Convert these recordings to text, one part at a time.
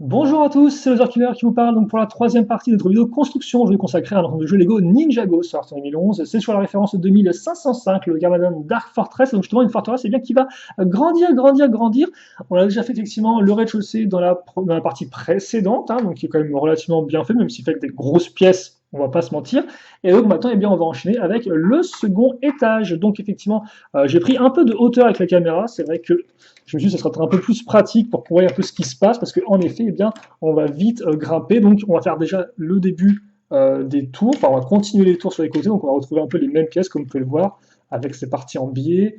Bonjour à tous, c'est le Killer qui vous parle. Donc pour la troisième partie de notre vidéo construction, je vais consacrer à un ensemble de jeu Lego Ninjago, sorti en 2011. C'est sur la référence 2505, le Garmadon Dark Fortress. Donc justement une forteresse, c'est bien qui va grandir, grandir, grandir. On a déjà fait effectivement le rez-de-chaussée dans la partie précédente, hein, donc qui est quand même relativement bien fait, même s'il fait avec des grosses pièces. On va pas se mentir. Et donc maintenant, eh bien, on va enchaîner avec le second étage. Donc effectivement, j'ai pris un peu de hauteur avec la caméra. C'est vrai que je me suis dit que ce sera un peu plus pratique pour voir un peu ce qui se passe, parce qu'en effet, eh bien, on va vite grimper. Donc, on va faire déjà le début des tours. Enfin, on va continuer les tours sur les côtés. Donc, on va retrouver un peu les mêmes pièces, comme vous pouvez le voir, avec ces parties en biais,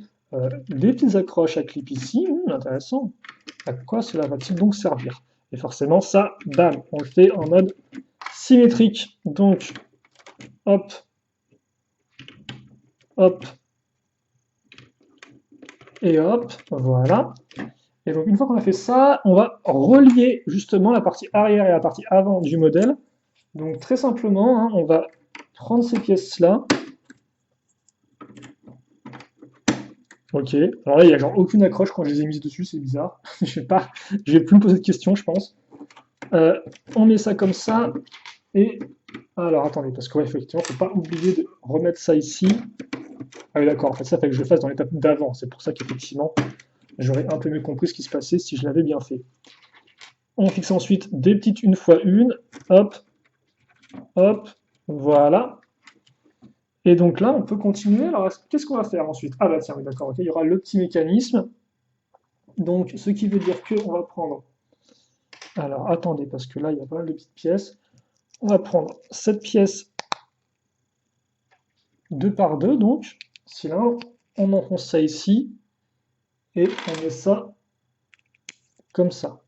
des petites accroches à clip ici. Intéressant. À quoi cela va-t-il donc servir? Et forcément, ça, bam, on le fait en mode symétrique. Donc, hop, hop, et hop, voilà. Et donc, une fois qu'on a fait ça, on va relier justement la partie arrière et la partie avant du modèle. Donc, très simplement, hein, on va prendre ces pièces-là. Ok. Alors là, il n'y a genre aucune accroche quand je les ai mises dessus, c'est bizarre. Je vais plus me poser de questions, je pense. Euh, on met ça comme ça. Et alors, attendez, parce que ouais, effectivement, faut pas oublier de remettre ça ici. Ah oui, d'accord. En fait, ça fait que je le fasse dans l'étape d'avant. C'est pour ça qu'effectivement, j'aurais un peu mieux compris ce qui se passait si je l'avais bien fait. On fixe ensuite des petites une fois une. Hop, hop, voilà. Et donc là, on peut continuer. Alors, qu'est-ce qu'on va faire ensuite? Ah bah tiens, oui, d'accord, ok, il y aura le petit mécanisme. Donc, ce qui veut dire qu'on va prendre... Alors, attendez, parce que là, il y a pas mal de petites pièces. On va prendre cette pièce 2 par 2, donc. Si là, on enfonce ça ici, et on met ça comme ça.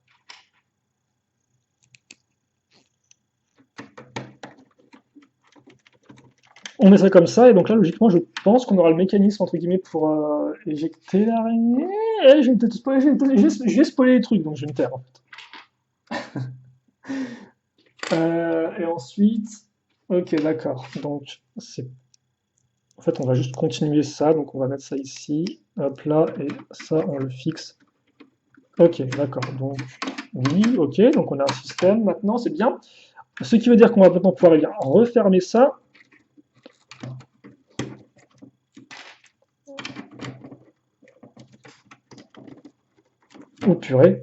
On met ça comme ça, et donc là, logiquement, je pense qu'on aura le mécanisme, entre guillemets, pour éjecter l'araignée. Je vais peut-être spoiler, je vais spoiler les trucs, donc je vais me taire, en fait. Et ensuite, ok, d'accord. Donc, en fait, on va juste continuer ça. Donc, on va mettre ça ici, hop là, et ça, on le fixe. Ok, d'accord. Donc, oui, ok. Donc, on a un système maintenant, c'est bien. Ce qui veut dire qu'on va maintenant pouvoir eh bien, refermer ça. Oh purée.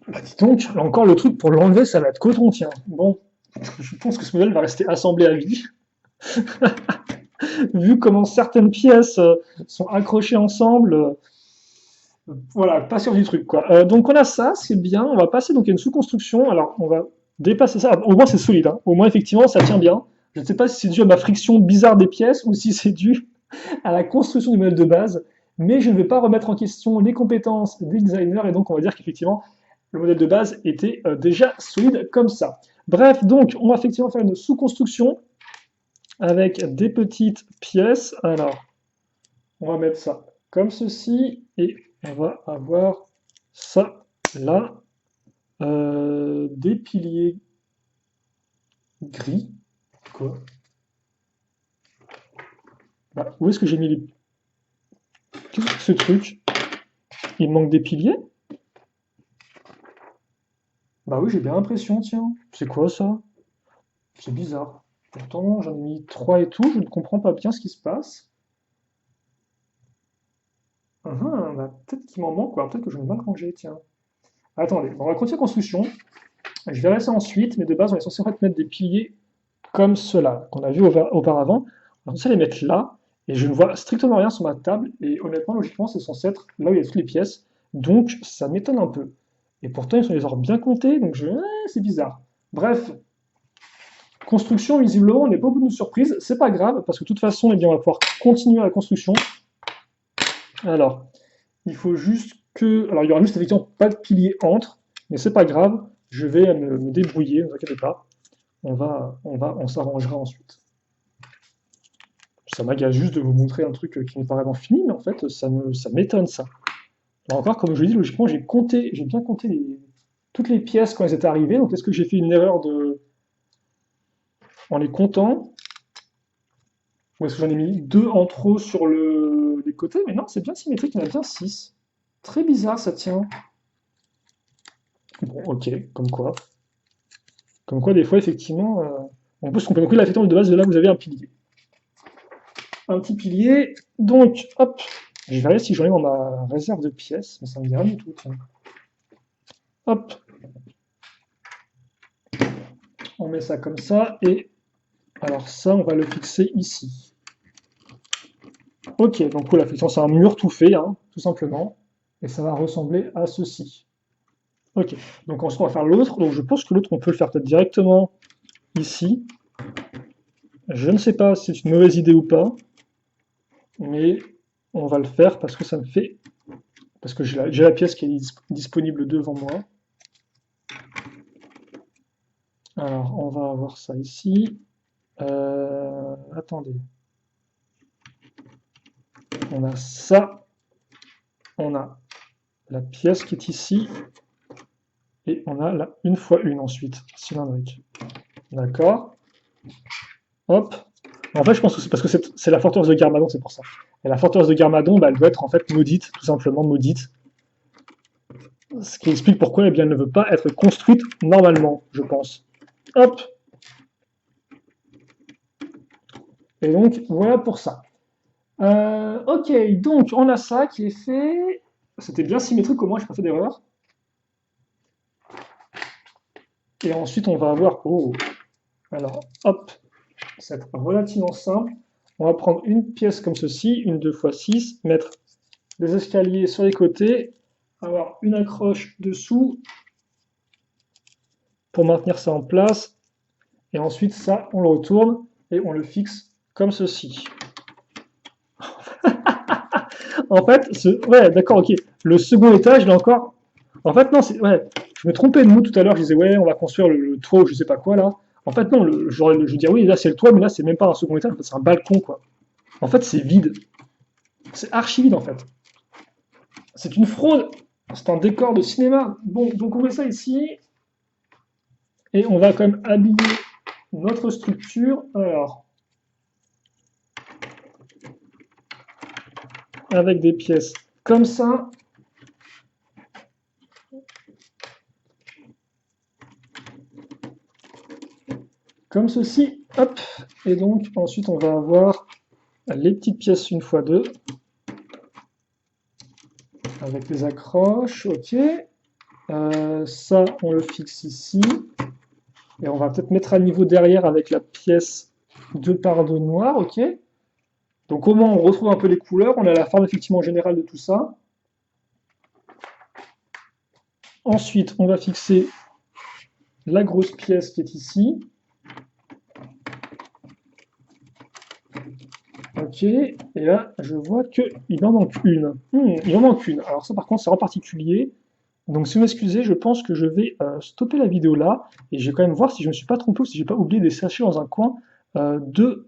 Bah, dis donc, là encore, le truc pour l'enlever, ça va être coton, tiens. Bon, je pense que ce modèle va rester assemblé à vie. Vu comment certaines pièces sont accrochées ensemble, voilà, pas sûr du truc, quoi. Donc on a ça, c'est bien. On va passer donc à une sous-construction. Alors on va dépasser ça. Au moins c'est solide, hein. Au moins effectivement ça tient bien. Je ne sais pas si c'est dû à ma friction bizarre des pièces ou si c'est dû à la construction du modèle de base. Mais je ne vais pas remettre en question les compétences des designers et donc on va dire qu'effectivement le modèle de base était déjà solide comme ça. Bref, donc on va effectivement faire une sous-construction avec des petites pièces. Alors on va mettre ça comme ceci et on va avoir ça là. Des piliers gris. Quoi? Bah, où est-ce que j'ai mis les... Qu'est-ce que ce truc? Il manque des piliers? Bah oui, j'ai bien l'impression, tiens. C'est quoi ça? C'est bizarre. Pourtant, j'en ai mis 3 et tout, je ne comprends pas bien ce qui se passe. Bah, peut-être qu'il m'en manque, quoi. Peut-être que je l'ai mal rangé, tiens. Attendez, bon, on va continuer la construction. Je verrai ça ensuite, mais de base, on est censé en fait mettre des piliers comme cela, qu'on a vu auparavant. On est censé les mettre là, et je ne vois strictement rien sur ma table, et honnêtement, logiquement, c'est censé être là où il y a toutes les pièces, donc ça m'étonne un peu. Et pourtant, ils sont les ordres bien comptés, donc c'est bizarre. Bref, construction, visiblement, on n'est pas au bout de nos surprises, c'est pas grave, parce que de toute façon, eh bien, on va pouvoir continuer la construction. Alors, il faut juste que... Alors, il y aura juste effectivement pas de pilier entre, mais c'est pas grave, je vais me débrouiller, ne vous inquiétez pas. On s'arrangera ensuite. Ça m'agace juste de vous montrer un truc qui n'est pas vraiment fini, mais en fait, ça m'étonne ça. Là encore, comme je dis, logiquement, j'ai bien compté toutes les pièces quand elles étaient arrivées. Donc, est-ce que j'ai fait une erreur en les comptant? Ou est-ce que j'en ai mis 2 en trop sur les côtés? Mais non, c'est bien symétrique, il y en a bien 6. Très bizarre, ça tient. Bon, ok, comme quoi. Comme quoi, des fois, effectivement, on peut se tromper. Donc, là, effectivement, de base, là, vous avez un pilier. Un petit pilier. Donc, hop, je vais regarder si j'en ai dans ma réserve de pièces, mais ça me dit rien du tout. Tiens. Hop, on met ça comme ça, et alors ça, on va le fixer ici. Ok, donc voilà, effectivement, c'est un mur tout fait, hein, tout simplement, et ça va ressembler à ceci. Ok, donc ensuite, on va faire l'autre. Donc, je pense que l'autre, on peut le faire peut-être directement ici. Je ne sais pas si c'est une mauvaise idée ou pas, mais on va le faire parce que ça me fait... Parce que j'ai la pièce qui est disponible devant moi. Alors, on va avoir ça ici. Attendez. On a ça. On a la pièce qui est ici. Et on a la 1x1 ensuite, cylindrique. D'accord. Hop. En fait, je pense que c'est parce que c'est la forteresse de Garmadon, c'est pour ça. Et la forteresse de Garmadon, bah, elle doit être en fait maudite, tout simplement maudite. Ce qui explique pourquoi eh bien, elle ne veut pas être construite normalement, je pense. Hop. Et donc, voilà pour ça. Ok, donc on a ça qui est fait. C'était bien symétrique, au moins, je n'ai pas fait d'erreur. Et ensuite, on va avoir... Oh. Alors, hop. Ça va être relativement simple. On va prendre une pièce comme ceci, une 2x6, mettre des escaliers sur les côtés, avoir une accroche dessous pour maintenir ça en place. Et ensuite, ça, on le retourne et on le fixe comme ceci. En fait, ouais, d'accord, ok. Le second étage, là encore. En fait, non, ouais, je me trompais de mot tout à l'heure. Je disais, ouais, on va construire le toit ou je sais pas quoi là. En fait, non, je dis, oui, là c'est le toit, mais là c'est même pas un second étage, c'est un balcon quoi. En fait, c'est vide. C'est archi vide en fait. C'est une fraude. C'est un décor de cinéma. Bon, donc on met ça ici. Et on va quand même habiller notre structure. Alors, avec des pièces comme ça. Comme ceci. Hop. Et donc, ensuite, on va avoir les petites pièces 1x2. Avec les accroches. Ok. Ça, on le fixe ici. Et on va peut-être mettre à niveau derrière avec la pièce 2 par 2 noire, ok. Donc au moins on retrouve un peu les couleurs, on a la forme effectivement générale de tout ça. Ensuite, on va fixer la grosse pièce qui est ici. Ok, et là je vois qu'il en manque une. Il en manque une. Alors ça par contre c'est en particulier. Donc si vous m'excusez, je pense que je vais stopper la vidéo là, et je vais quand même voir si je ne me suis pas trompé ou si je n'ai pas oublié des sachets dans un coin de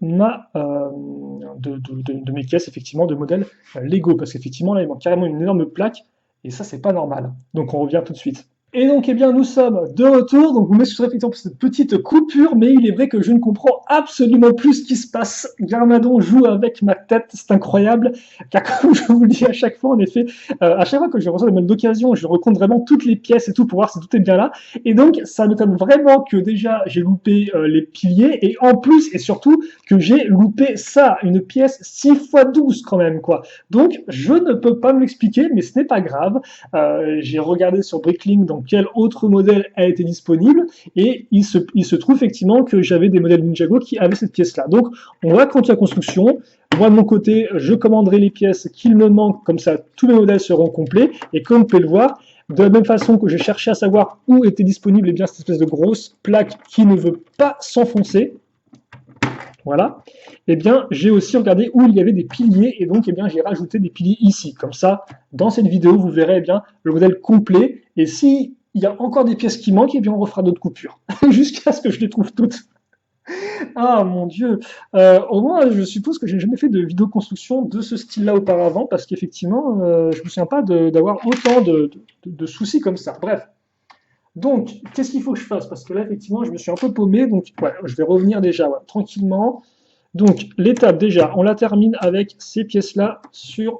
mes caisses, effectivement, de modèles Lego, parce qu'effectivement là il manque carrément une énorme plaque, et ça c'est pas normal. Donc on revient tout de suite. Et donc, eh bien, nous sommes de retour. Donc, vous m'excuserez effectivement pour cette petite coupure, mais il est vrai que je ne comprends absolument plus ce qui se passe. Garmadon joue avec ma tête, c'est incroyable. Car comme je vous le dis à chaque fois, en effet, à chaque fois que je reçois des modèles d'occasion, je recompte vraiment toutes les pièces et tout pour voir si tout est bien là. Et donc, ça m'étonne vraiment que déjà j'ai loupé les piliers et en plus et surtout que j'ai loupé ça, une pièce 6x12 quand même, quoi. Donc, je ne peux pas me l'expliquer, mais ce n'est pas grave. J'ai regardé sur Bricklink dans quel autre modèle a été disponible, et il se trouve effectivement que j'avais des modèles Ninjago qui avaient cette pièce-là. Donc, on va continuer la construction. Moi, de mon côté, je commanderai les pièces qu'il me manque, comme ça, tous mes modèles seront complets, et comme vous pouvez le voir, de la même façon que je cherchais à savoir où était disponible eh bien, cette espèce de grosse plaque qui ne veut pas s'enfoncer, voilà, eh bien, j'ai aussi regardé où il y avait des piliers, et donc, eh bien, j'ai rajouté des piliers ici. Comme ça, dans cette vidéo, vous verrez, eh bien, le modèle complet, et s'il y a encore des pièces qui manquent, eh bien, on refera d'autres coupures, jusqu'à ce que je les trouve toutes. Ah, mon Dieu. Au moins, je suppose que j'ai jamais fait de vidéo construction de ce style-là auparavant, parce qu'effectivement, je me souviens pas d'avoir autant de soucis comme ça. Bref. Donc, qu'est-ce qu'il faut que je fasse? Parce que là, effectivement, je me suis un peu paumé, donc ouais, je vais revenir déjà tranquillement. Donc, l'étape déjà, on la termine avec ces pièces-là sur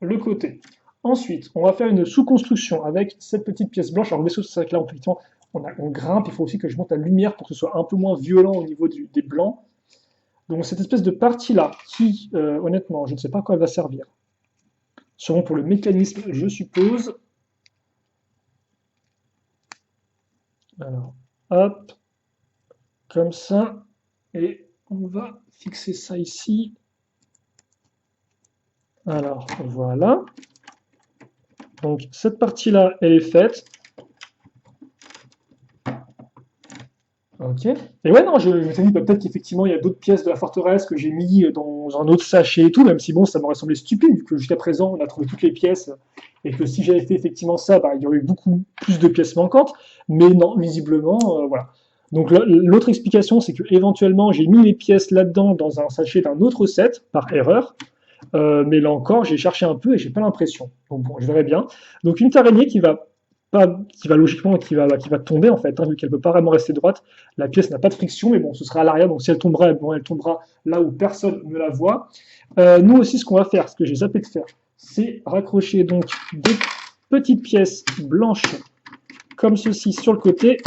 le côté. Ensuite, on va faire une sous-construction avec cette petite pièce blanche. Alors le vaisseau, c'est vrai que là, effectivement, on grimpe, il faut aussi que je monte la lumière pour que ce soit un peu moins violent au niveau des blancs. Donc cette espèce de partie-là, qui, honnêtement, je ne sais pas à quoi elle va servir. Sûrement pour le mécanisme, je suppose. Alors, hop, comme ça, et on va fixer ça ici. Alors, voilà. Donc cette partie-là, elle est faite. Ok. Et ouais, non, je m'étais dit bah, peut-être qu'effectivement il y a d'autres pièces de la forteresse que j'ai mis dans un autre sachet et tout, même si bon, ça m'aurait semblé stupide, vu que jusqu'à présent on a trouvé toutes les pièces, et que si j'avais fait effectivement ça, bah, il y aurait eu beaucoup plus de pièces manquantes. Mais non, visiblement, voilà. Donc l'autre explication, c'est que éventuellement j'ai mis les pièces là-dedans dans un sachet d'un autre set, par erreur. Mais là encore, j'ai cherché un peu et j'ai pas l'impression. Donc bon, je verrai bien. Donc une araignée qui va pas, qui va logiquement, qui va tomber en fait, hein, vu qu'elle peut pas vraiment rester droite. La pièce n'a pas de friction, mais bon, ce sera à l'arrière, donc si elle tombera, bon, elle tombera là où personne ne la voit. Nous aussi, ce qu'on va faire, ce que j'ai zappé de faire, c'est raccrocher donc des petites pièces blanches comme ceci sur le côté.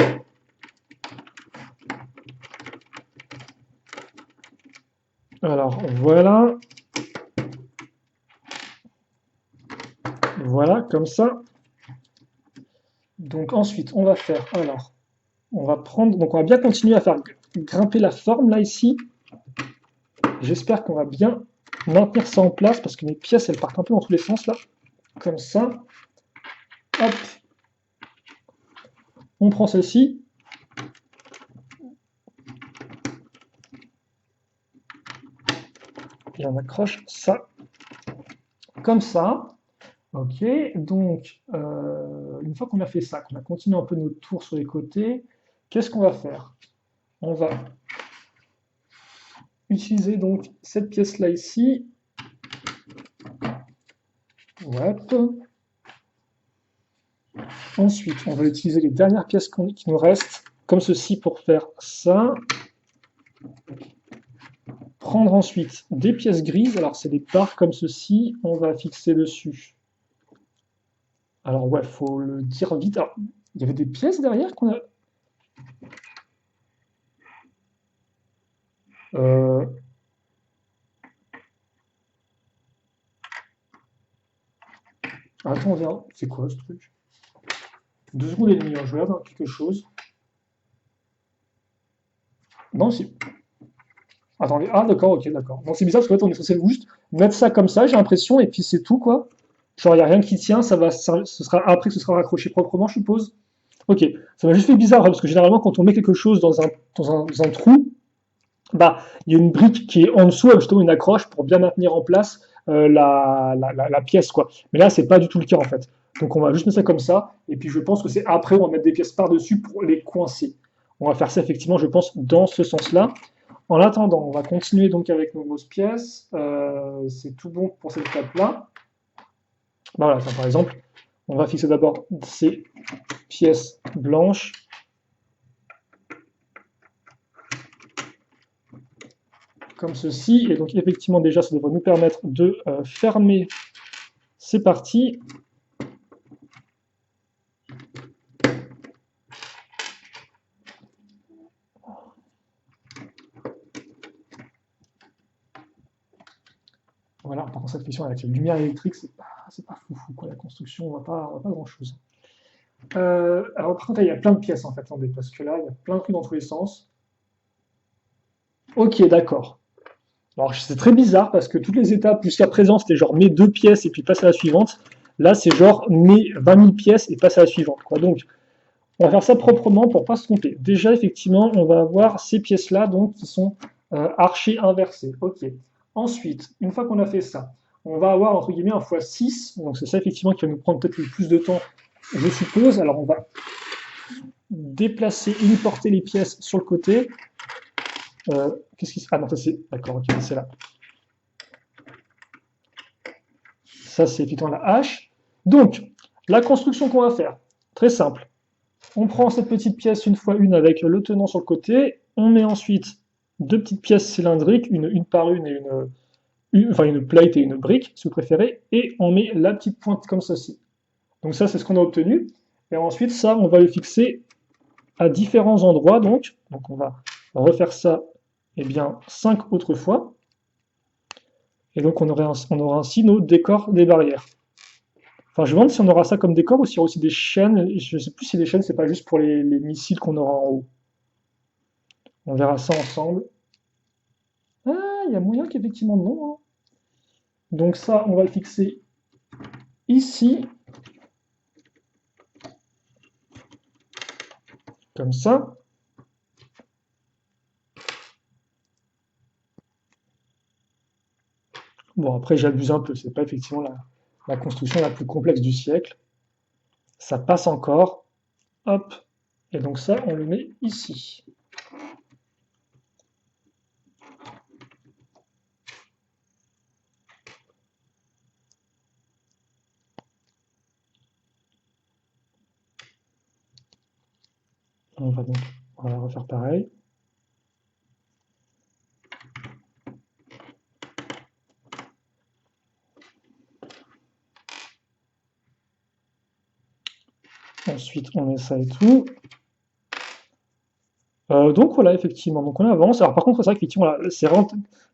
Alors voilà. Voilà, comme ça. Donc ensuite, on va faire, alors, on va prendre, donc on va bien continuer à faire grimper la forme là ici. J'espère qu'on va bien maintenir ça en place parce que mes pièces elles partent un peu dans tous les sens là. Comme ça. Hop. On prend celle-ci. Et on accroche ça. Comme ça. Ok, donc une fois qu'on a fait ça, qu'on a continué un peu notre tour sur les côtés, qu'est-ce qu'on va faire? On va utiliser donc cette pièce-là ici. Hop. Ensuite, on va utiliser les dernières pièces qui nous restent, comme ceci, pour faire ça. Prendre ensuite des pièces grises, alors c'est des barres comme ceci, on va fixer dessus. Alors ouais, faut le dire vite. Alors, il y avait des pièces derrière qu'on a... Attends, on verra. C'est quoi ce truc? 2 secondes et demie, hein, je regarde quelque chose. Non, c'est... Attendez, ah d'accord, ok, d'accord. Donc c'est bizarre parce qu'en fait on est censé juste mettre ça comme ça, j'ai l'impression, et puis c'est tout quoi. Genre il n'y a rien qui tient, ce sera après que ce sera raccroché proprement, je suppose. Ok, ça m'a juste fait bizarre, parce que généralement quand on met quelque chose dans un trou, bah il y a une brique qui est en dessous, avec justement une accroche pour bien maintenir en place la pièce quoi. Mais là c'est pas du tout le cas en fait. Donc on va juste mettre ça comme ça, et puis je pense que c'est après on va mettre des pièces par-dessus pour les coincer. On va faire ça effectivement, je pense, dans ce sens-là. En attendant, on va continuer donc avec nos grosses pièces. C'est tout bon pour cette étape-là. Voilà, par exemple, on va fixer d'abord ces pièces blanches. Comme ceci. Et donc effectivement déjà, ça devrait nous permettre de fermer ces parties. Voilà, par contre, cette question avec la lumière électrique, c'est pas foufou, quoi, la construction, on voit pas grand-chose. Alors, par contre, il y a plein de pièces, en fait, attendez, parce que là, il y a plein de trucs dans tous les sens. Ok, d'accord. Alors, c'est très bizarre, parce que toutes les étapes jusqu'à présent, c'était genre mets 2 pièces et puis passe à la suivante. Là, c'est genre mets 20 000 pièces et passe à la suivante, quoi. Donc, on va faire ça proprement pour pas se tromper. Déjà, effectivement, on va avoir ces pièces-là, donc, qui sont archées inversées. Ok. Ensuite, une fois qu'on a fait ça, on va avoir entre guillemets un x6, donc c'est ça effectivement qui va nous prendre peut-être le plus de temps, je suppose. Alors on va déplacer, importer les pièces sur le côté. Qu'est-ce qui se... Ah non, ça c'est... D'accord, ok, c'est là. Ça c'est effectivement la hache. Donc, la construction qu'on va faire, très simple. On prend cette petite pièce une fois une avec le tenant sur le côté, on met ensuite 2 petites pièces cylindriques, une par une et enfin une plate et une brique, si vous préférez, et on met la petite pointe comme ceci. Donc ça, c'est ce qu'on a obtenu. Et ensuite, ça, on va le fixer à différents endroits, donc on va refaire ça, eh bien, 5 autres fois. Et donc on aura ainsi nos décors des barrières. Enfin, je me demande si on aura ça comme décor ou s'il y aura aussi des chaînes. Je ne sais plus si les chaînes, c'est pas juste pour les missiles qu'on aura en haut. On verra ça ensemble. Ah, il y a moyen qu'effectivement non, hein. Donc ça, on va le fixer ici, comme ça. Bon, après, j'abuse un peu, c'est pas effectivement la construction la plus complexe du siècle. Ça passe encore. Hop. Et donc ça, on le met ici. On va refaire pareil. Ensuite, on met ça et tout. Donc voilà, effectivement, donc on avance. Alors par contre, c'est vrai qu'effectivement, là, c'est vraiment,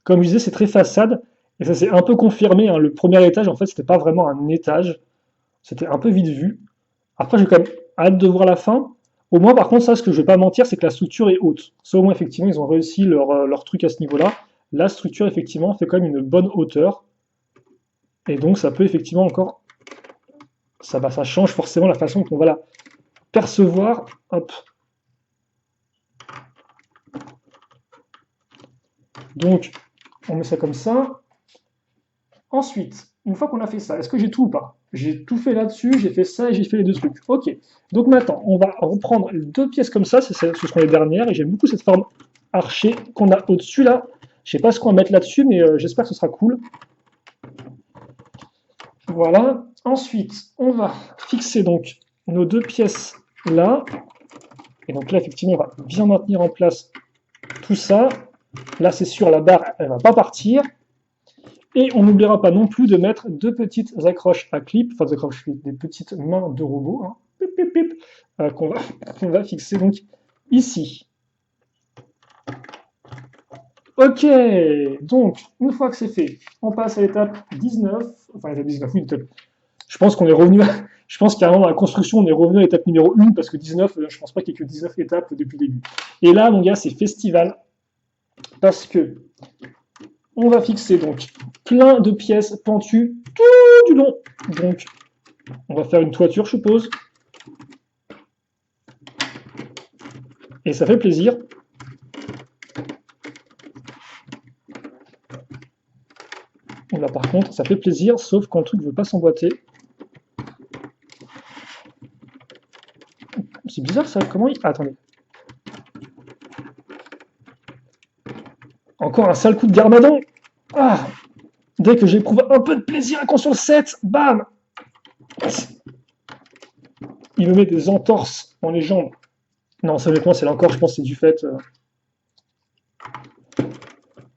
comme je disais, c'est très façade, et ça s'est un peu confirmé, hein. Le premier étage, en fait, c'était pas vraiment un étage, c'était un peu vite vu. Après, j'ai quand même hâte de voir la fin. Au moins, par contre, ça, ce que je vais pas mentir, c'est que la structure est haute. Ça, au moins, effectivement, ils ont réussi leur truc à ce niveau-là. La structure, effectivement, fait quand même une bonne hauteur, et donc ça peut effectivement encore, ça change forcément la façon qu'on va la percevoir. Hop. Donc, on met ça comme ça. Ensuite, une fois qu'on a fait ça, est-ce que j'ai tout ou pas? J'ai tout fait là-dessus, j'ai fait ça et j'ai fait les deux trucs. Ok. Donc maintenant, on va reprendre deux pièces comme ça, ce seront les dernières, et j'aime beaucoup cette forme archée qu'on a au-dessus là. Je sais pas ce qu'on va mettre là-dessus, mais j'espère que ce sera cool. Voilà. Ensuite, on va fixer donc nos deux pièces là. Et donc là, effectivement, on va bien maintenir en place tout ça. Là, c'est sûr, la barre, elle va pas partir. Et on n'oubliera pas non plus de mettre deux petites accroches à clip, enfin des petites mains de robot, hein, pip, pip, pip, qu'on va fixer donc ici. Ok, donc une fois que c'est fait, on passe à l'étape 19, enfin l'étape 19, oui, je pense qu'on est revenu, je pense qu'à un moment dans la construction, on est revenu à l'étape numéro 1, parce que 19, je pense pas qu'il y ait que 19 étapes depuis le début. Et là, mon gars, c'est festival, parce que on va fixer donc plein de pièces pentues tout du long. Donc, on va faire une toiture, je suppose. Et ça fait plaisir. Là, par contre, ça fait plaisir, sauf quand le truc ne veut pas s'emboîter. C'est bizarre ça, comment il... Ah, attendez. Encore un sale coup de garmadon. Ah, dès que j'éprouve un peu de plaisir à construire le 7, bam, il me met des entorses dans les jambes. Non, ça honnêtement, c'est là encore, je pense que c'est du fait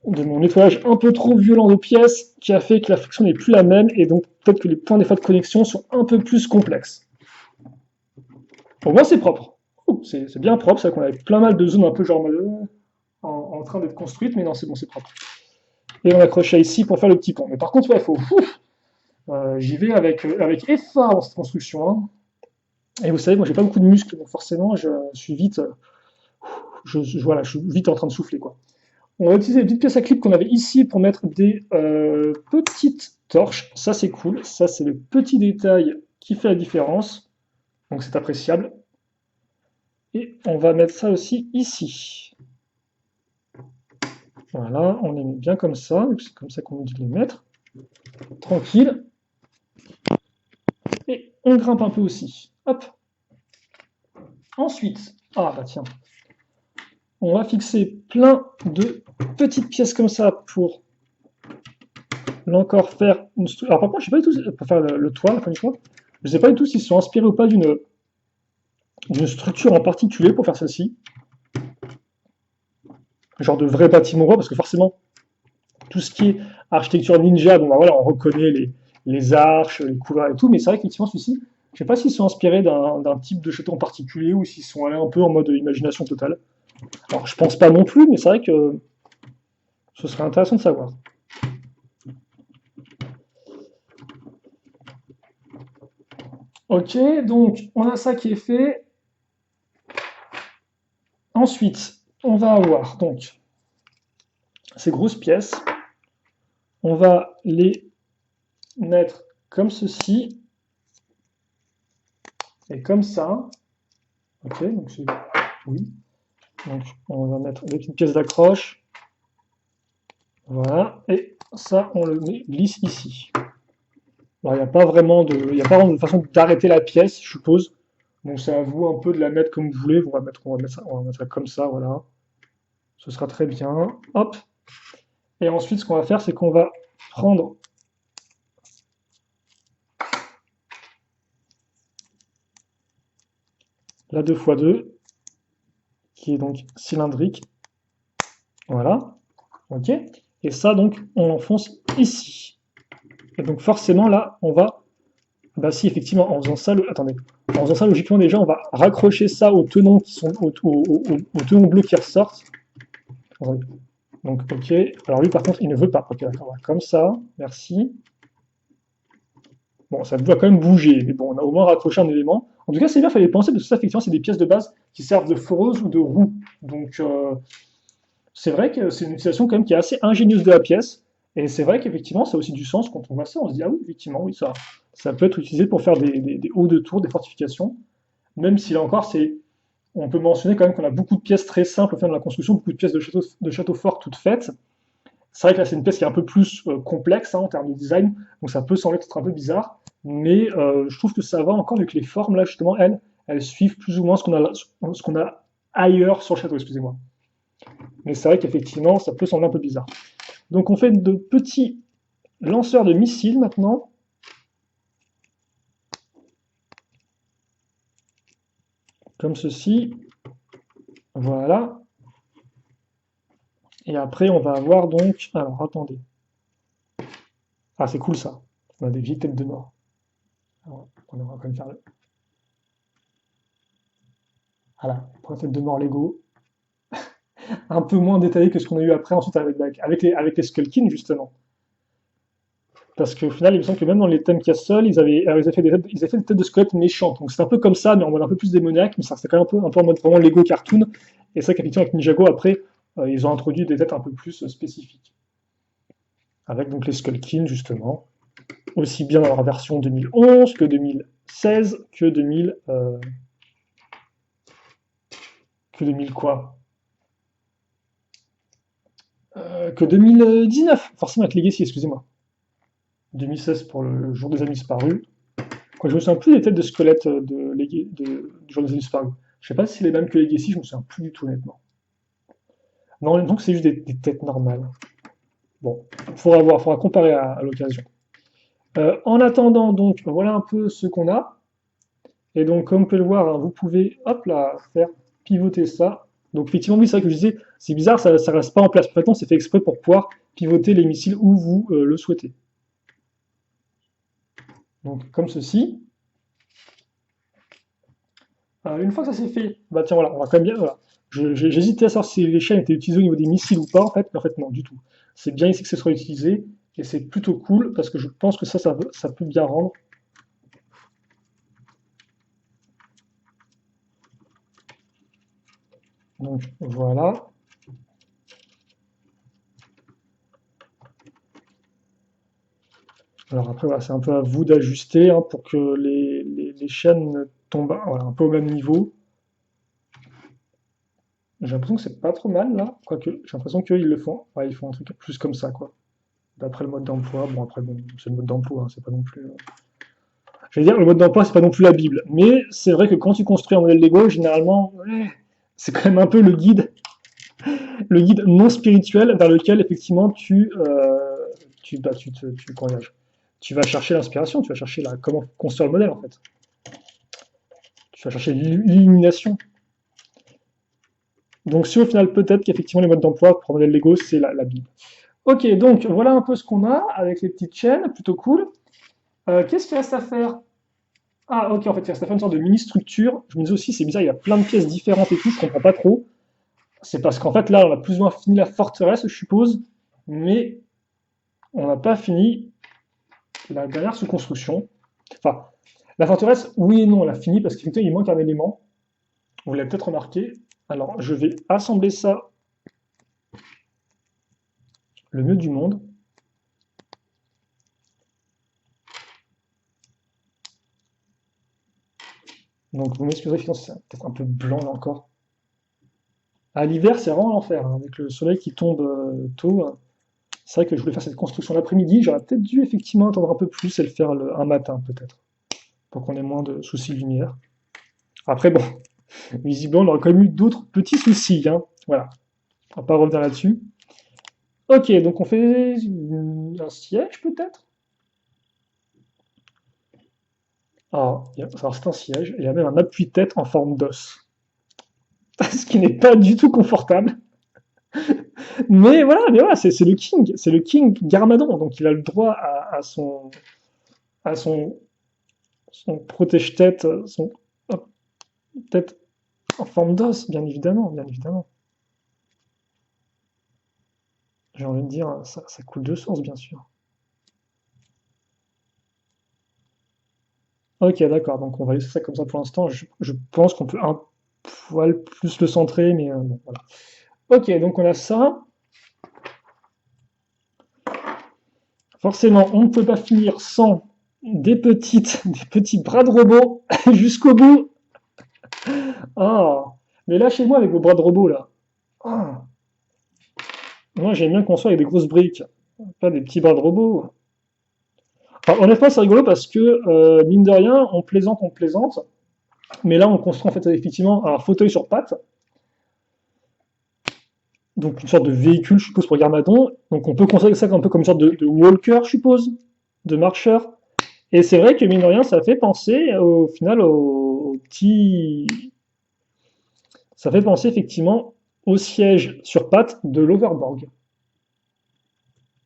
de mon nettoyage un peu trop violent de pièces qui a fait que la friction n'est plus la même et donc peut-être que les points des fois de connexion sont un peu plus complexes. Pour moi, c'est propre. C'est bien propre, c'est vrai qu'on avait plein mal de zones un peu genre en train d'être construites, mais non, c'est bon, c'est propre. Et on accroche ça ici pour faire le petit pont. Mais par contre, ouais, faut. J'y vais avec effort dans cette construction, hein. Et vous savez, moi, j'ai pas beaucoup de muscles, donc forcément, je suis vite, voilà, je suis vite en train de souffler, quoi. On va utiliser les petites pièces à clip qu'on avait ici pour mettre des petites torches. Ça, c'est cool. Ça, c'est le petit détail qui fait la différence. Donc, c'est appréciable. Et on va mettre ça aussi ici. Voilà, on les met bien comme ça. C'est comme ça qu'on nous dit de les mettre. Tranquille. Et on grimpe un peu aussi. Hop. Ensuite, ah bah tiens, on va fixer plein de petites pièces comme ça pour encore faire une structure. Alors par contre, je sais pas du tout, pour faire le toit, la fin du toit, je sais pas du tout s'ils sont inspirés ou pas d'une structure en particulier pour faire celle-ci. Genre de vrai bâtiment roi, parce que forcément, tout ce qui est architecture ninja, bon bah voilà, on reconnaît les arches, les couleurs et tout, mais c'est vrai qu'effectivement celui-ci, je sais pas s'ils sont inspirés d'un type de château en particulier ou s'ils sont allés un peu en mode imagination totale. Alors je pense pas non plus, mais c'est vrai que ce serait intéressant de savoir. Ok, donc on a ça qui est fait. Ensuite, on va avoir donc ces grosses pièces. On va les mettre comme ceci et comme ça. Ok, donc c'est oui. Donc on va mettre des petites pièces d'accroche. Voilà, et ça on le met, glisse ici. Alors il n'y a pas vraiment de, il y a pas vraiment de façon d'arrêter la pièce, je suppose. Donc c'est à vous un peu de la mettre comme vous voulez. On va mettre ça comme ça, voilà. Ce sera très bien. Hop. Et ensuite, ce qu'on va faire, c'est qu'on va prendre la 2x2, qui est donc cylindrique. Voilà. OK. Et ça, donc, on l'enfonce ici. Et donc, forcément, là, on va. Bah, si, effectivement, en faisant ça, attendez. En faisant ça, logiquement, déjà, on va raccrocher ça aux tenons qui sont aux tenons bleus qui ressortent. Attendez. Donc, OK. Alors, lui, par contre, il ne veut pas. OK, d'accord. Comme ça. Merci. Bon, ça doit quand même bouger, mais bon, on a au moins raccroché un élément. En tout cas, c'est bien, il fallait penser, parce que ça, effectivement, c'est des pièces de base qui servent de foreuse ou de roue. Donc, c'est vrai que c'est une utilisation quand même qui est assez ingénieuse de la pièce. Et c'est vrai qu'effectivement, ça a aussi du sens quand on voit ça. On se dit, ah oui, effectivement, oui, ça peut être utilisé pour faire des hauts de tour, des fortifications. Même si là encore, on peut mentionner quand même qu'on a beaucoup de pièces très simples au fin de la construction, beaucoup de pièces de château fort toutes faites. C'est vrai que là, c'est une pièce qui est un peu plus complexe en termes de design, donc ça peut sembler être un peu bizarre, mais je trouve que ça va encore, vu que les formes, là, justement, elles suivent plus ou moins ce qu'on a ailleurs sur le château, excusez-moi. Mais c'est vrai qu'effectivement, ça peut sembler un peu bizarre. Donc on fait de petits lanceurs de missiles maintenant. Comme ceci. Voilà. Et après, on va avoir donc. Alors, attendez. Ah, c'est cool ça. On a des vieilles têtes de mort. Alors, on va quand même faire le. Voilà, pour tête de mort Lego. Un peu moins détaillé que ce qu'on a eu après, ensuite avec les Skullkin, justement. Parce qu'au final, il me semble que même dans les thèmes Castle, ils avaient fait ils avaient fait des têtes de squelettes méchantes. Donc c'est un peu comme ça, mais en mode un peu plus démoniaque, mais ça c'est quand même un peu en mode vraiment Lego cartoon. Et c'est vrai qu'effectivement, avec Ninjago, après, ils ont introduit des têtes un peu plus spécifiques. Avec donc les Skullkin, justement. Aussi bien dans leur version 2011 que 2016 que 2000 quoi que 2019, forcément avec Legacy, excusez-moi. 2016 pour le jour des amis disparus. Quoi, je me souviens plus des têtes de squelettes du jour des amis disparus. Je sais pas si c'est les mêmes que Legacy, je me souviens plus du tout honnêtement. Non, donc c'est juste des têtes normales. Bon, faudra comparer à l'occasion. En attendant, donc, voilà un peu ce qu'on a. Et donc, comme vous pouvez le voir, hein, vous pouvez, hop là, faire pivoter ça. Donc, effectivement, oui, c'est vrai que je disais, c'est bizarre, ça ne reste pas en place parfaitement, c'est fait exprès pour pouvoir pivoter les missiles où vous le souhaitez. Donc, comme ceci. Une fois que ça c'est fait, bah tiens, voilà, on va quand même bien. Voilà. J'hésitais à savoir si les chaînes étaient utilisées au niveau des missiles ou pas, mais en fait, non, du tout. C'est bien ici que ce soit utilisé, et c'est plutôt cool, parce que je pense que ça peut bien rendre. Donc, voilà. Alors après, voilà, c'est un peu à vous d'ajuster hein, pour que les chaînes tombent voilà, un peu au même niveau. J'ai l'impression que c'est pas trop mal là, quoique j'ai l'impression qu'ils le font. Ouais, ils font un truc plus comme ça, quoi. D'après le mode d'emploi. Bon, après, bon, c'est le mode d'emploi, hein, c'est pas non plus. Je vais dire, le mode d'emploi, c'est pas non plus la Bible. Mais c'est vrai que quand tu construis un modèle Lego, généralement, ouais, c'est quand même un peu le guide non spirituel vers lequel, effectivement, tu vas chercher l'inspiration, tu vas chercher comment construire le modèle, en fait. Tu vas chercher l'illumination. Donc, si au final, peut-être qu'effectivement, les modes d'emploi pour un modèle Lego, c'est la Bible. Ok, donc voilà un peu ce qu'on a avec les petites chaînes, plutôt cool. Qu'est-ce qu'il reste à faire? Ah, ok, en fait, il reste à faire une sorte de mini-structure. Je me dis aussi, c'est bizarre, il y a plein de pièces différentes et tout, je comprends pas trop. C'est parce qu'en fait, là, on a plus ou moins fini la forteresse, je suppose, mais on n'a pas fini la dernière sous-construction. Enfin, la forteresse, oui et non, on l'a fini parce qu'effectivement, il manque un élément. Vous l'avez peut-être remarqué. Alors, je vais assembler ça le mieux du monde. Donc, vous m'excuserez, c'est peut-être un peu blanc là encore. À l'hiver, c'est vraiment l'enfer, hein, avec le soleil qui tombe tôt. C'est vrai que je voulais faire cette construction l'après-midi. J'aurais peut-être dû effectivement attendre un peu plus et le faire un matin, peut-être, pour qu'on ait moins de soucis de lumière. Après, bon, visiblement, on aurait quand même eu d'autres petits soucis, hein. Voilà, on va pas revenir là-dessus. Ok, donc on fait un siège, peut-être? Alors c'est un siège, et il y a même un appui-tête en forme d'os. Ce qui n'est pas du tout confortable. Mais voilà, c'est le King Garmadon, donc il a le droit à son protège-tête, son hop, tête en forme d'os, bien évidemment, bien évidemment. J'ai envie de dire, ça coule de source, bien sûr. Ok, d'accord, donc on va laisser ça comme ça pour l'instant. Je pense qu'on peut un poil plus le centrer, mais bon, voilà. Ok, donc on a ça. Forcément, on ne peut pas finir sans des petits bras de robot jusqu'au bout. Ah, mais lâchez-moi avec vos bras de robot là. Ah, moi j'aime bien qu'on soit avec des grosses briques, pas des petits bras de robot. Enfin, honnêtement, c'est rigolo parce que, mine de rien, on plaisante, mais là on construit en fait effectivement un fauteuil sur pattes, donc une sorte de véhicule, je suppose, pour Garmadon. Donc on peut considérer ça un peu comme une sorte de walker, je suppose, de marcheur. Et c'est vrai que mine de rien, ça fait penser au final au petit. Ça fait penser effectivement au siège sur pattes de l'Overborg,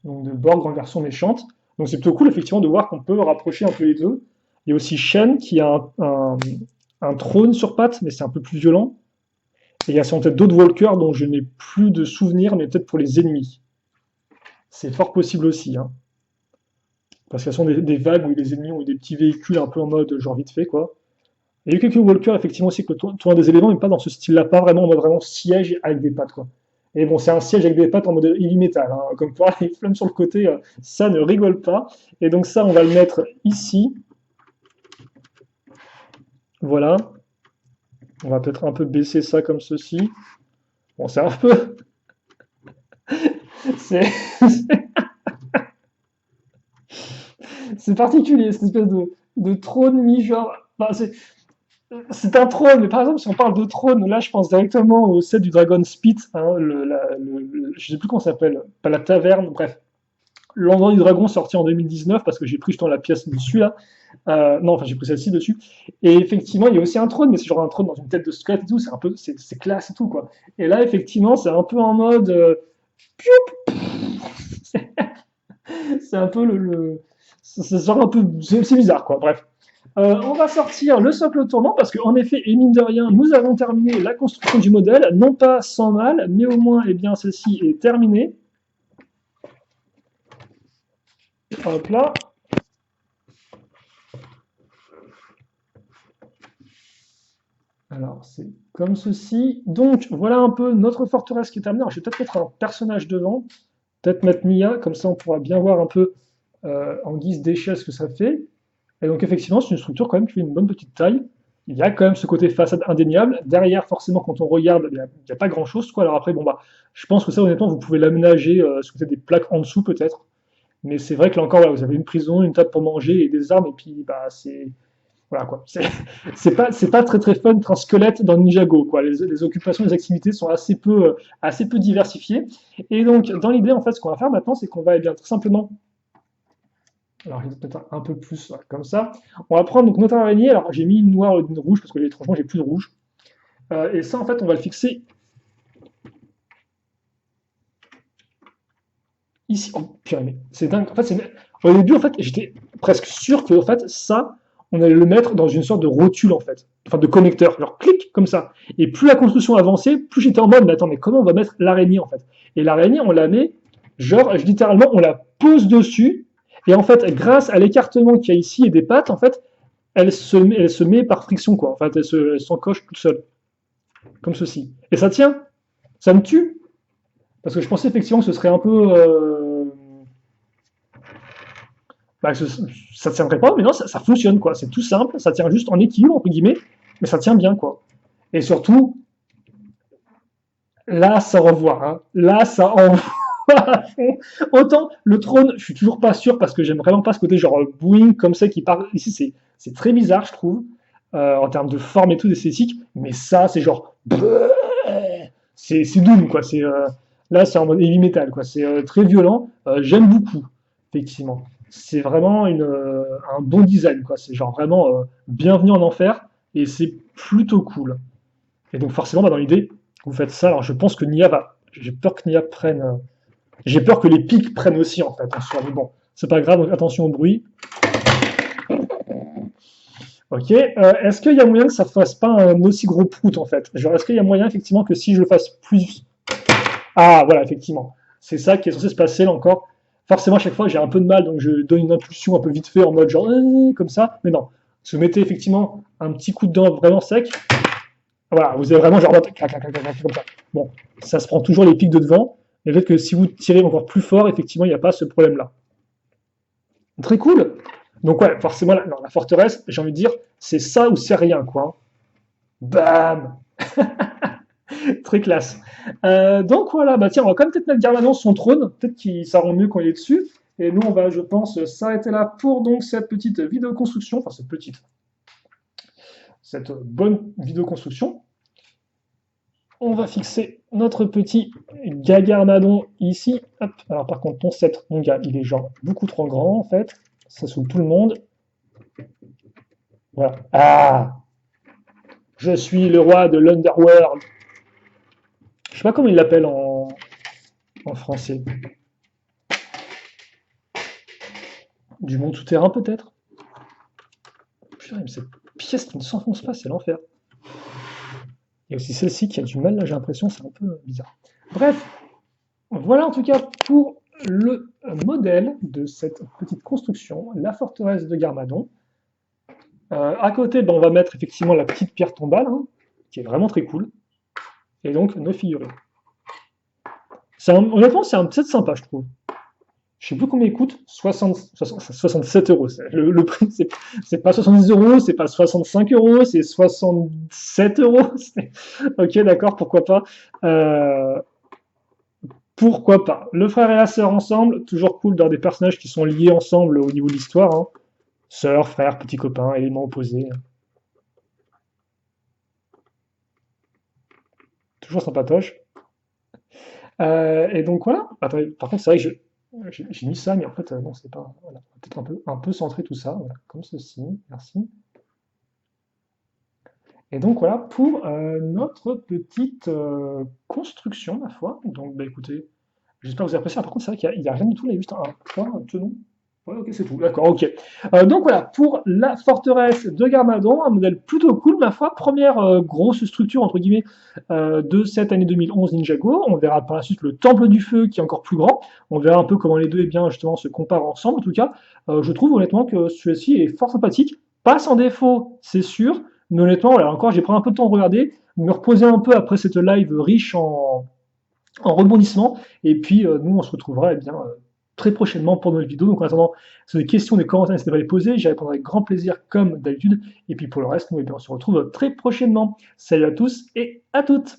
donc de Borg en version méchante. Donc c'est plutôt cool effectivement de voir qu'on peut rapprocher un peu les deux. Il y a aussi Shen qui a un trône sur pattes, mais c'est un peu plus violent. Et il y a sans tête d'autres walkers dont je n'ai plus de souvenirs, mais peut-être pour les ennemis. C'est fort possible aussi, hein. Parce qu'elles sont des vagues où les ennemis ont eu des petits véhicules un peu en mode genre vite fait, quoi. Il y a eu quelques walkers, effectivement, aussi, que tournent des éléments, mais pas dans ce style-là, pas vraiment en mode vraiment siège avec des pattes, quoi. Et bon, c'est un siège avec des pattes en mode heavy metal, hein. Comme quoi, les flammes sur le côté, ça ne rigole pas. Et donc ça, on va le mettre ici. Voilà. On va peut-être un peu baisser ça comme ceci. Bon, c'est un peu... C'est c'est particulier, cette espèce de trône mi-genre... Enfin, c'est un trône, mais par exemple, si on parle de trône, là, je pense directement au set du Dragon Spit, hein, je sais plus comment ça s'appelle, pas la taverne, bref. L'endroit du dragon sorti en 2019, parce que j'ai pris justement la pièce dessus, là. Non, enfin, j'ai pris celle-ci dessus. Et effectivement, il y a aussi un trône, mais c'est genre un trône dans une tête de squelette et tout, c'est un peu, c'est classe et tout, quoi. Et là, effectivement, c'est un peu en mode, c'est un peu c'est genre un peu, c'est bizarre, quoi, bref. On va sortir le socle tournant parce qu'en effet, et mine de rien, nous avons terminé la construction du modèle, non pas sans mal, mais au moins, eh bien, celle-ci est terminée. Hop là. Alors, c'est comme ceci. Donc, voilà un peu notre forteresse qui est terminée. Alors, je vais peut-être mettre un personnage devant, peut-être mettre Mia, comme ça on pourra bien voir un peu en guise d'échelle ce que ça fait. Et donc, effectivement, c'est une structure quand même qui fait une bonne petite taille. Il y a quand même ce côté façade indéniable. Derrière, forcément, quand on regarde, il y a pas grand-chose, quoi. Alors après, bon, bah, je pense que ça, honnêtement, vous pouvez l'aménager sous côté des plaques en dessous, peut-être. Mais c'est vrai que là encore, voilà, vous avez une prison, une table pour manger et des armes, et puis, bah, c'est. Voilà, quoi. C'est pas très très fun d'être un squelette dans Ninjago, quoi. Les occupations, les activités sont assez peu diversifiées. Et donc, dans l'idée, en fait, ce qu'on va faire maintenant, c'est qu'on va, eh bien, tout simplement alors, il est peut-être un peu plus comme ça. On va prendre donc notre araignée. Alors, j'ai mis une noire et une rouge parce que étrangement, j'ai plus de rouge. Et ça, en fait, on va le fixer Ici, oh, purée, mais c'est dingue. En fait, au début, en fait, j'étais presque sûr que, en fait, ça, on allait le mettre dans une sorte de rotule, en fait. Enfin, de connecteur. Genre, clic, comme ça. Et plus la construction avançait, plus j'étais en mode, mais attends, mais comment on va mettre l'araignée, en fait? Et l'araignée, on la met, genre, littéralement, on la pose dessus. Et en fait, grâce à l'écartement qu'il y a ici et des pattes, en fait, elle se met par friction, quoi. En fait, elle s'encoche toute seule. Comme ceci. Et ça tient. Ça me tue. Parce que je pensais effectivement que ce serait un peu. Bah, ça ne tiendrait pas, mais non, ça fonctionne, quoi. C'est tout simple, ça tient juste en équilibre, entre guillemets, mais ça tient bien, quoi. Et surtout, là, ça envoie, hein. Là, ça envoie à fond. Autant le trône, je suis toujours pas sûr parce que j'aime vraiment pas ce côté genre boing comme ça qui part. Ici, c'est très bizarre, je trouve, en termes de forme et tout, d'esthétique. Mais ça, c'est genre. C'est doom, quoi. Là, c'est en mode heavy metal, quoi. C'est très violent. J'aime beaucoup, effectivement. C'est vraiment un bon design, quoi. C'est genre vraiment bienvenue en enfer et c'est plutôt cool. Et donc, forcément, bah, dans l'idée, vous faites ça. Alors, je pense que Nia va. J'ai peur que Nia prenne. J'ai peur que les pics prennent aussi, en fait, en soi. Mais bon, c'est pas grave, donc attention au bruit. Ok. Est-ce qu'il y a moyen que ça fasse pas un aussi gros prout, en fait? Genre, est-ce qu'il y a moyen, effectivement, que si je le fasse plus. Ah, voilà, effectivement. C'est ça qui est censé se passer là encore. Forcément, à chaque fois, j'ai un peu de mal, donc je donne une impulsion un peu vite fait en mode genre comme ça. Mais non, si vous mettez effectivement un petit coup de dent vraiment sec, voilà, vous avez vraiment genre clac, clac, clac, clac, clac, comme ça. Bon, ça se prend toujours les pics de devant, mais peut-être que si vous tirez encore plus fort, effectivement, il n'y a pas ce problème-là. Très cool. Donc ouais, forcément, la forteresse, j'ai envie de dire, c'est ça ou c'est rien, quoi. Bam. Très classe. Donc voilà, bah tiens, on va quand même peut-être mettre Garmadon sur son trône, peut-être qu'il ça rend mieux quand il est dessus. Et nous, on va, je pense, s'arrêter là pour donc cette petite vidéo construction, enfin cette bonne vidéo construction. On va fixer notre petit Gagarmadon ici. Hop. Alors par contre, ton sceptre, mon gars, il est genre beaucoup trop grand en fait. Ça saoule tout le monde. Voilà. Ah, je suis le roi de l'Underworld. Je sais pas comment il l'appelle en français. Du monde souterrain peut-être. Putain, mais cette pièce qui ne s'enfonce pas, c'est l'enfer. Il y a aussi celle-ci qui a du mal, là j'ai l'impression, c'est un peu bizarre. Bref, voilà en tout cas pour le modèle de cette petite construction, la forteresse de Garmadon. À côté, ben, on va mettre effectivement la petite pierre tombale, hein, qui est vraiment très cool, et donc nos figurines. Honnêtement, c'est un set sympa, je trouve. Je sais plus combien il coûte, 67 euros. Le prix, c'est pas 70 euros, c'est pas 65 euros, c'est 67 euros. Ok, d'accord, pourquoi pas. Pourquoi pas. Le frère et la sœur ensemble, toujours cool d'avoir des personnages qui sont liés ensemble au niveau de l'histoire. Hein. Sœur, frère, petit copain, éléments opposés. Toujours sympatoche. Et donc voilà. Attendez, par contre, c'est vrai que j'ai mis ça, mais en fait, non, c'est pas. Voilà. Peut-être un peu centré tout ça, voilà, comme ceci. Merci. Et donc voilà pour notre petite construction, ma foi. Donc, bah écoutez, j'espère que vous avez apprécié. Ah, par contre, c'est vrai qu'il n'y a rien du tout, là, il y a juste un point, un tenon. Ouais, ok, c'est tout. D'accord, ok. Donc voilà, pour la forteresse de Garmadon, un modèle plutôt cool, ma foi. Première grosse structure, entre guillemets, de cette année 2011 Ninjago. On verra par la suite le Temple du Feu qui est encore plus grand. On verra un peu comment les deux, eh bien, justement, se comparent ensemble. En tout cas, je trouve honnêtement que celui-ci est fort sympathique. Pas sans défaut, c'est sûr. Mais honnêtement, voilà, encore, j'ai pris un peu de temps de regarder, me reposer un peu après cette live riche en rebondissements. Et puis, nous, on se retrouvera eh bien, très prochainement pour notre vidéo. Donc, en attendant, si vous avez des questions, des commentaires, n'hésitez pas à les poser. J'y répondrai avec grand plaisir, comme d'habitude. Et puis, pour le reste, nous, eh bien, on se retrouve très prochainement. Salut à tous et à toutes!